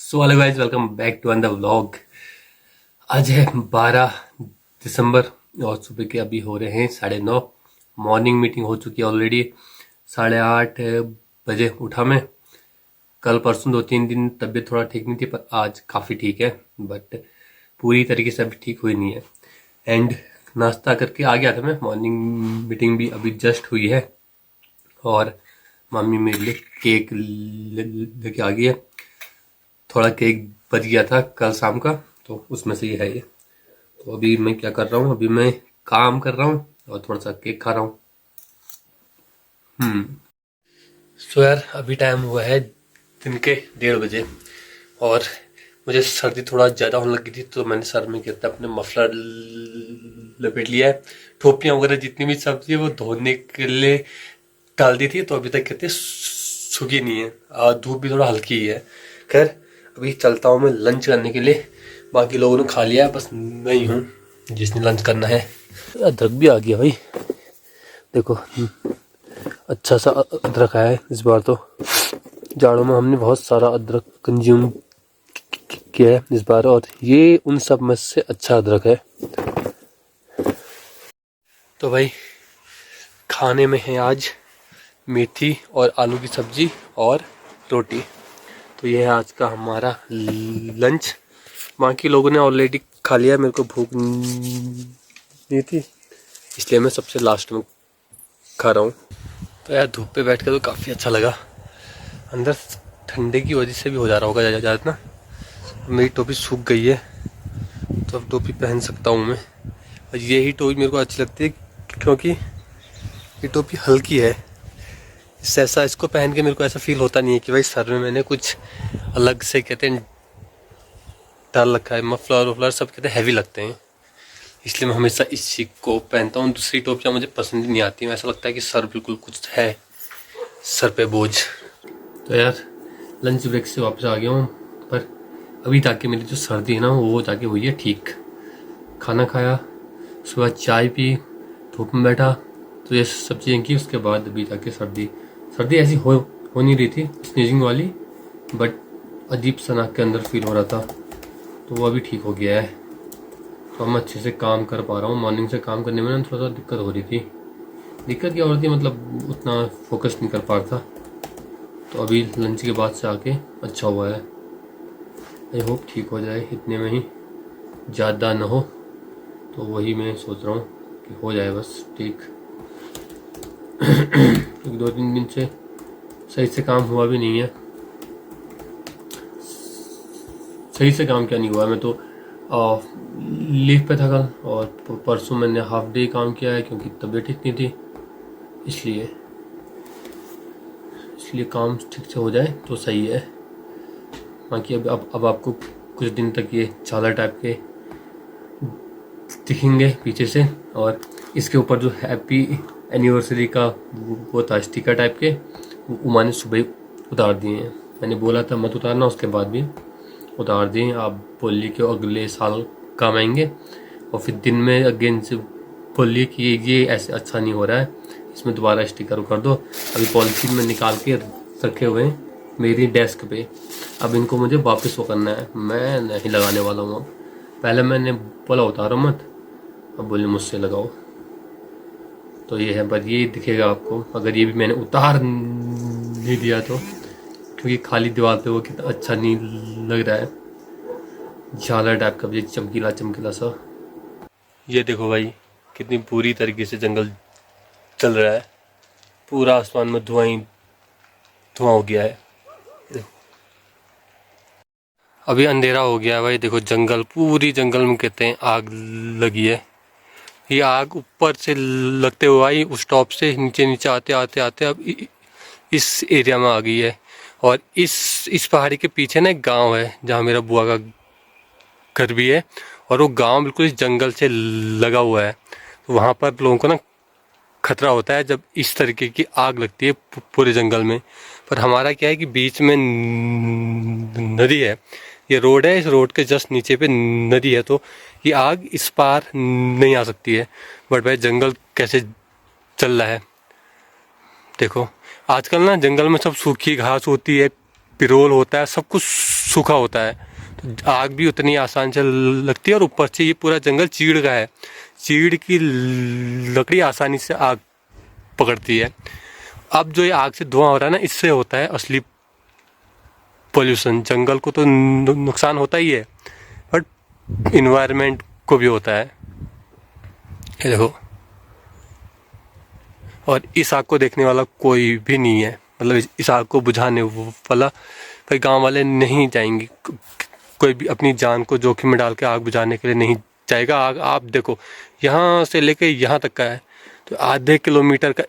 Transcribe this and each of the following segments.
So hello guys, welcome back to another vlog. आज है 12 दिसंबर और सुबह के अभी हो रहे हैं 9:30। मॉर्निंग मीटिंग हो चुकी है ऑलरेडी। 8:30 बजे उठा मैं। कल परसों 2-3 दिन तबीयत थोड़ा ठीक नहीं थी, पर आज काफ़ी ठीक है। बट पूरी तरीके से अभी ठीक हुई नहीं है। एंड नाश्ता करके आ गया था मैं। मॉर्निंग मीटिंग भी अभी जस्ट हुई है और मम्मी मेरे लिए केक लेके आ गई है। थोड़ा केक बच गया था कल शाम का, तो उसमें से ये है ये। तो अभी मैं क्या कर रहा हूँ, अभी मैं काम कर रहा हूँ और थोड़ा सा केक खा रहा हूँ। सो यार, अभी टाइम हुआ है दिन के 1:30 बजे और मुझे सर्दी थोड़ा ज़्यादा होने लगी थी, तो मैंने सर में कहता अपने मफलर लपेट लिया है। टोपियाँ वगैरह जितनी भी सब्जी है वो धोने के लिए डाल दी थी, तो अभी तक कहते सूखी नहीं है और धूप भी थोड़ा हल्की ही है। खैर, अभी चलता हूँ मैं लंच करने के लिए। बाकी लोगों ने खा लिया है, बस मैं ही हूँ जिसने लंच करना है। अदरक भी आ गया भाई, देखो। अच्छा सा अदरक आया है इस बार तो। जाड़ों में हमने बहुत सारा अदरक कंज्यूम किया है इस बार, और ये उन सब में से अच्छा अदरक है। तो भाई, खाने में है आज मेथी और आलू की सब्जी और रोटी। तो ये है आज का हमारा लंच। बाकी लोगों ने ऑलरेडी खा लिया, मेरे को भूख नहीं थी, इसलिए मैं सबसे लास्ट में खा रहा हूँ। तो यार, धूप पे बैठ के तो काफ़ी अच्छा लगा। अंदर ठंडे की वजह से भी हो जा रहा होगा ज़्यादा ना। मेरी टोपी सूख गई है, तो अब टोपी पहन सकता हूँ मैं। और यही टोपी मेरे को अच्छी लगती है क्योंकि ये टोपी हल्की है। इससे ऐसा, इसको पहन के मेरे को ऐसा फील होता नहीं है कि भाई सर में मैंने कुछ अलग से कहते हैं डाल रखा है। मफलर वफलर सब कहते हैं हैवी लगते हैं, इसलिए मैं हमेशा इस चीज को पहनता हूँ। दूसरी टोपियाँ मुझे पसंद नहीं आती, ऐसा लगता है कि सर बिल्कुल कुछ है, सर पे बोझ। तो यार, लंच ब्रेक से वापस आ गया हूँ, पर अभी ताकि मेरी जो सर्दी है ना वो जाके हुई है ठीक। खाना खाया, सुबह चाय पी, धूप में बैठा, तो ये सब चीज़ें की। उसके बाद अभी जाके सर्दी सर्दी ऐसी हो नहीं रही थी स्नीजिंग वाली, बट अजीब सा नाक के अंदर फील हो रहा था, तो वो अभी ठीक हो गया है। तो हम अच्छे से काम कर पा रहा हूँ। मॉर्निंग से काम करने में ना थोड़ा सा दिक्कत हो रही थी। दिक्कत क्या हो रही थी, मतलब उतना फोकस नहीं कर पा रहा था। तो अभी लंच के बाद से आके अच्छा हुआ है। आई होप ठीक हो जाए इतने में ही, ज़्यादा ना हो। तो वही मैं सोच रहा हूँ कि हो जाए बस ठीक। क्योंकि 2-3 दिन से सही से काम हुआ भी नहीं है। सही से काम क्या नहीं हुआ, मैं तो लीव पे था कल, और परसों मैंने हाफ डे काम किया है क्योंकि तबीयत ठीक नहीं थी। इसलिए काम ठीक से हो जाए तो सही है। बाकी अब आपको कुछ दिन तक ये झालर टाइप के दिखेंगे पीछे से, और इसके ऊपर जो हैप्पी एनिवर्सरी का वो था स्टिकर टाइप के, वो उमा ने सुबह ही उतार दिए हैं। मैंने बोला था मत उतारना, उसके बाद भी उतार दिए। आप बोलिए कि अगले साल काम आएंगे, और फिर दिन में अगेन से बोलिए कि ये ऐसे अच्छा नहीं हो रहा है, इसमें दोबारा स्टिकर कर दो। अभी पॉलिथीन में निकाल के रखे हुए हैं मेरी डेस्क पे। अब इनको मुझे वापस वो करना है, मैं नहीं लगाने वाला हूँ। अब पहले मैंने बोला उतारो मत, अब बोले मुझसे लगाओ। तो ये है, पर ये दिखेगा आपको अगर ये भी मैंने उतार नहीं दिया तो, क्योंकि खाली दीवार पे वो कितना अच्छा नहीं लग रहा है। झालर टाइप का भी चमकीला चमकीला सा। ये देखो भाई, कितनी बुरी तरीके से जंगल चल रहा है। पूरा आसमान में धुआं ही धुआं हो गया है। अभी अंधेरा हो गया है भाई, देखो जंगल, पूरी जंगल में कहते हैं आग लगी है। ये आग ऊपर से लगते हुए आई, उस टॉप से नीचे नीचे आते आते आते अब इस एरिया में आ गई है। और इस पहाड़ी के पीछे ना एक गांव है जहाँ मेरा बुआ का घर भी है, और वो गांव बिल्कुल इस जंगल से लगा हुआ है। तो वहाँ पर लोगों को ना खतरा होता है जब इस तरीके की आग लगती है पूरे जंगल में। पर हमारा क्या है कि बीच में नदी है, ये रोड है, इस रोड के जस्ट नीचे पे नदी है, तो ये आग इस पार नहीं आ सकती है। बट भाई जंगल कैसे चल रहा है देखो। आजकल ना जंगल में सब सूखी घास होती है, पिरोल होता है, सब कुछ सूखा होता है, तो आग भी उतनी आसान से लगती है। और ऊपर से ये पूरा जंगल चीड़ का है, चीड़ की लकड़ी आसानी से आग पकड़ती है। अब जो ये आग से धुआं हो रहा है ना, इससे होता है असली पोल्यूशन। जंगल को तो नुकसान होता ही है, बट इन्वायरमेंट को भी होता है। ये देखो, और इस आग को देखने वाला कोई भी नहीं है, मतलब इस आग को बुझाने वाला। भाई गांव वाले नहीं जाएंगे, कोई भी अपनी जान को जोखिम में डाल के आग बुझाने के लिए नहीं जाएगा। आग आप देखो, यहाँ से लेके यहाँ तक का है, तो आधे किलोमीटर का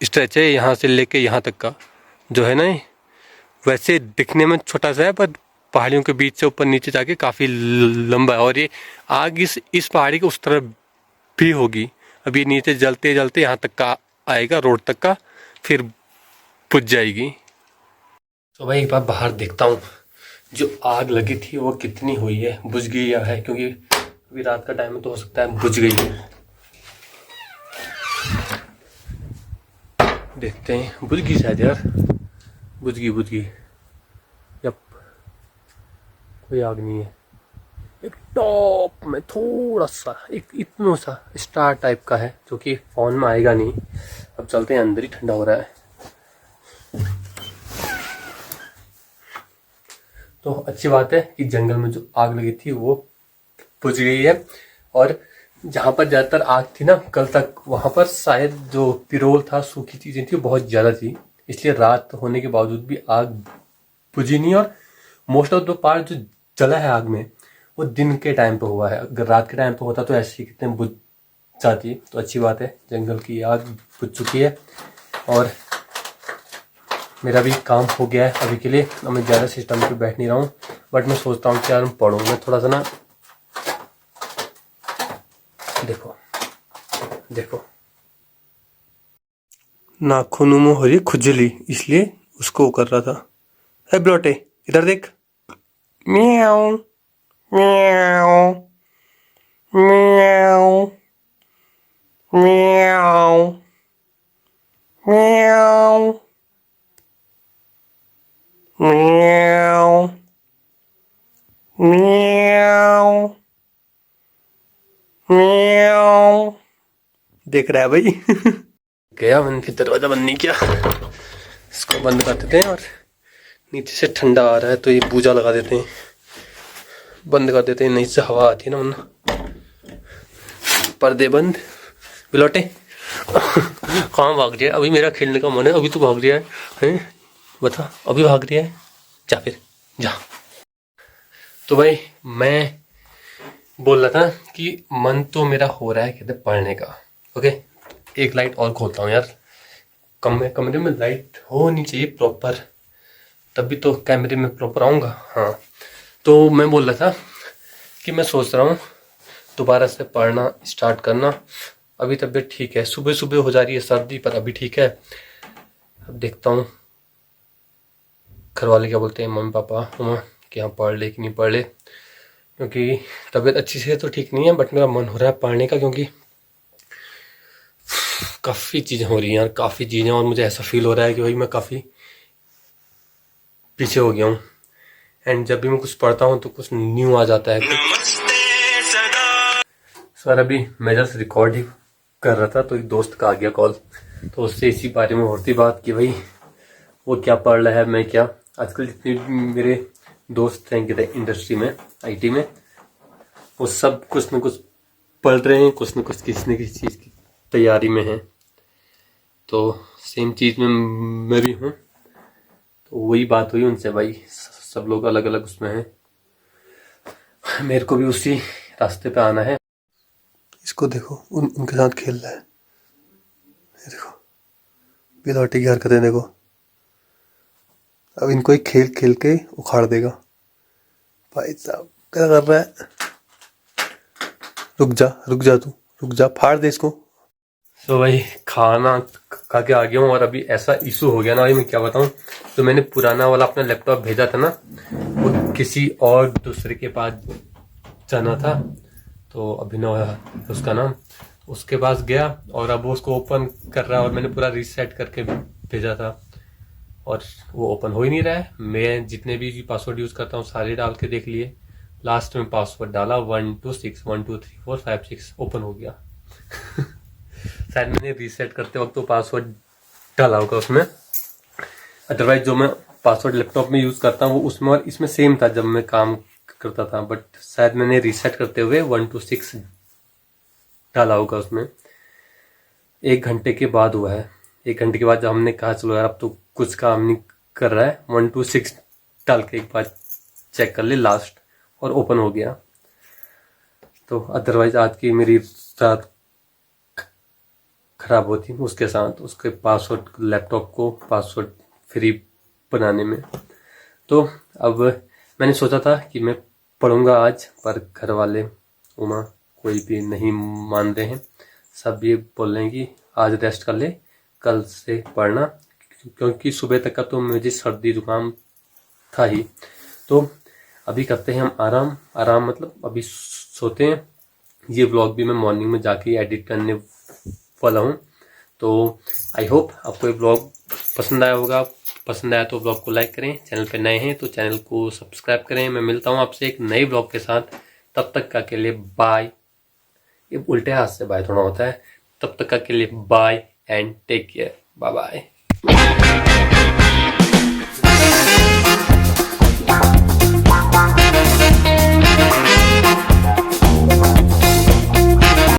स्ट्रेच है यहाँ से लेके यहाँ तक का, जो है ना। वैसे दिखने में छोटा सा है, पर पहाड़ियों के बीच से ऊपर नीचे जाके काफ़ी लंबा है। और ये आग इस पहाड़ी के उस तरफ भी होगी। अभी नीचे जलते जलते यहाँ तक का आएगा, रोड तक का, फिर बुझ जाएगी। तो भाई एक बार बाहर देखता हूँ जो आग लगी थी वो कितनी हुई है, बुझ गई या है, क्योंकि अभी रात का टाइम है तो हो सकता है बुझ गई है। देखते हैं, बुझ गई शायद यार, बुझ गई। यप, कोई आग नहीं है। एक टॉप में थोड़ा सा, एक इतना सा स्टार टाइप का है, जो कि फोन में आएगा नहीं। अब चलते हैं, अंदर ही ठंडा हो रहा है। तो अच्छी बात है कि जंगल में जो आग लगी थी वो बुझ गई है। और जहाँ पर ज़्यादातर आग थी ना कल तक, वहाँ पर शायद जो पिरोल था, सूखी चीज़ें थी, बहुत ज़्यादा थी, इसलिए रात होने के बावजूद भी आग बुझी नहीं। और मोस्ट ऑफ द पार्ट जो जला है आग में, वो दिन के टाइम पे हुआ है। अगर रात के टाइम पे होता तो ऐसे ही कितने बुझ जाती। तो अच्छी बात है, जंगल की आग बुझ चुकी है। और मेरा भी काम हो गया है अभी के लिए। अब मैं ज़्यादा सिस्टम पे बैठ नहीं रहा हूँ, बट मैं सोचता हूँ कि यार मैं पढ़ूँ। मैं थोड़ा सा ना, देखो नाखूनों में हो रही खुजली, इसलिए उसको कर रहा था। है ब्लोटे, इधर देख। म्याऊ म्याऊ म्याऊ म्याऊ म्याऊ म्याऊ म्याऊ म्याऊ। देख रहा है भाई। गया, मैंने फिर दरवाजा बंद नहीं किया। इसको बंद कर देते हैं, और नीचे से ठंडा आ रहा है तो ये बूजा लगा देते हैं, बंद कर देते हैं, नहीं से हवा आती है ना, वरना। पर्दे बंद। बिलोटे कहाँ भाग रही है? अभी मेरा खेलने का मन है, अभी तो भाग रहा है? बता, अभी भाग रही है? जा फिर जा। तो भाई मैं बोल रहा था कि मन तो मेरा हो रहा है कहते पढ़ने का। ओके, एक लाइट और खोलता हूँ यार। कमरे में लाइट होनी चाहिए प्रॉपर, तभी तो कैमरे में प्रॉपर आऊँगा। हाँ, तो मैं बोल रहा था कि मैं सोच रहा हूँ दोबारा से पढ़ना स्टार्ट करना। अभी तबीयत ठीक है, सुबह सुबह हो जा रही है सर्दी, पर अभी ठीक है। अब देखता हूँ घर वाले क्या बोलते हैं, मम्मी पापा मम्मा, कि हाँ पढ़ ले कि नहीं पढ़ ले। क्योंकि तबीयत अच्छी से तो ठीक नहीं है, बट मेरा मन हो रहा है पढ़ने का, क्योंकि काफ़ी चीज़ें हो रही हैं यार, काफ़ी चीज़ें। और मुझे ऐसा फील हो रहा है कि भाई मैं काफ़ी पीछे हो गया हूँ। एंड जब भी मैं कुछ पढ़ता हूँ तो कुछ न्यू आ जाता है। सर अभी मैं जस्ट रिकॉर्ड ही कर रहा था तो एक दोस्त का आ गया कॉल, तो उससे इसी बारे में होती बात कि भाई वो क्या पढ़ रहा है, मैं क्या। आजकल जितने मेरे दोस्त हैं कि इंडस्ट्री में, आईटी में, वो सब कुछ न कुछ पढ़ रहे हैं, कुछ न कुछ किसी न किसी चीज़ की तैयारी में है। तो सेम चीज़ में मैं भी हूँ। तो वही बात हुई उनसे, भाई सब लोग अलग अलग उसमें हैं, मेरे को भी उसी रास्ते पे आना है। इसको देखो, उनके साथ खेल रहा है। ये देखो बिलौटी की हरकतें देखो। अब इनको ही खेल खेल के उखाड़ देगा। भाई साहब क्या कर रहा है? रुक जा तू, रुक जा, फाड़ दे इसको। तो भाई खाना खा के आ गया हूँ, और अभी ऐसा इशू हो गया ना भाई, मैं क्या बताऊँ। तो मैंने पुराना वाला अपना लैपटॉप भेजा था ना, वो किसी और दूसरे के पास जाना था, तो अभिनव है उसका नाम, उसके पास गया और अब वो उसको ओपन कर रहा है, और मैंने पूरा रीसेट करके भेजा था। और वो ओपन हो ही नहीं रहा है। मैं जितने भी पासवर्ड यूज़ करता हूँ सारे डाल के देख लिए, लास्ट में पासवर्ड डाला 126123456 ओपन हो गया। शायद मैंने रीसेट करते वक्त तो पासवर्ड डाला होगा उसमें, अदरवाइज जो मैं पासवर्ड लैपटॉप में यूज़ करता हूँ वो उसमें और इसमें सेम था जब मैं काम करता था, बट शायद मैंने रीसेट करते हुए 126 डाला होगा उसमें। 1 घंटे के बाद हुआ है। 1 घंटे के बाद जब हमने कहा चलो यार अब तो कुछ काम नहीं कर रहा है, 126 डाल के एक बार चेक कर ले लास्ट, और ओपन हो गया। तो अदरवाइज आज की मेरी रात खराब होती उसके साथ, उसके पासवर्ड लैपटॉप को पासवर्ड फ्री बनाने में। तो अब मैंने सोचा था कि मैं पढ़ूंगा आज, पर घर वाले उमा कोई भी नहीं मान रहे हैं। सब ये बोल रहे हैं कि आज रेस्ट कर ले, कल से पढ़ना, क्योंकि सुबह तक का तो मुझे सर्दी जुकाम था ही। तो अभी करते हैं हम आराम मतलब अभी सोते हैं। ये व्लॉग भी मैं मॉर्निंग में जाके एडिट करने वाला हूँ। तो आई होप आपको ये व्लॉग पसंद आया होगा। पसंद आया तो व्लॉग को लाइक करें, चैनल पे नए हैं तो चैनल को सब्सक्राइब करें। मैं मिलता हूँ आपसे एक नए व्लॉग के साथ, तब तक का के लिए बाय। ये उल्टे हाथ से बाय थोड़ा होता है। तब तक का के लिए bye and take care, bye bye.